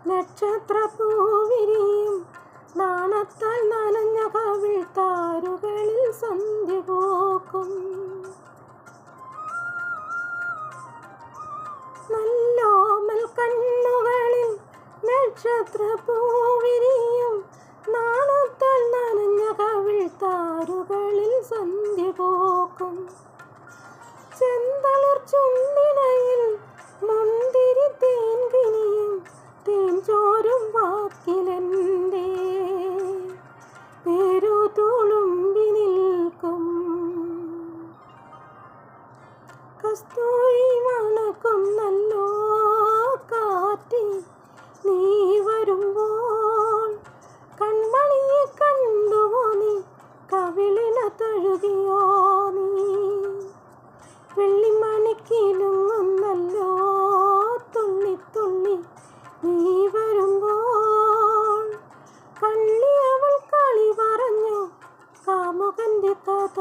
നക്ഷത്രപ്പൂവിരിയും നാണത്താൽ നനഞ്ഞ കവിൾ താരുകളിൽ സന്ധ്യ പോക്കും. നല്ലോമൽ കണ്ണുകളിൽ നക്ഷത്രപ്പൂവിരിയും നാണത്താൽ നനഞ്ഞ കവിൾ താരുകളിൽ സന്ധ്യ പോക്കും. ചെന്തളിർ ചുണ്ടിനയിൽ മുന്തിരി തേൻ കിനിയും തേൻ ചോരും വാക്കിലെൻ്റെ പേരു തുളുമ്പി നിൽക്കും. കസ്തൂരി മണക്കും നല്ലോ കാറ്റ് നീ വരുമ്പോൾ, കൺമണിയെ കണ്ടുവോ നീ, കവിളിന തഴുകിയോ നീ, വെള്ളിമണിക്കിലുങ്ങുന്നല്ലോ തുള്ളി തുള്ളി നീ വരുമ്പോൾ. കള്ളി അവൾ കളി പറഞ്ഞു കാമുകന്റെ കഥ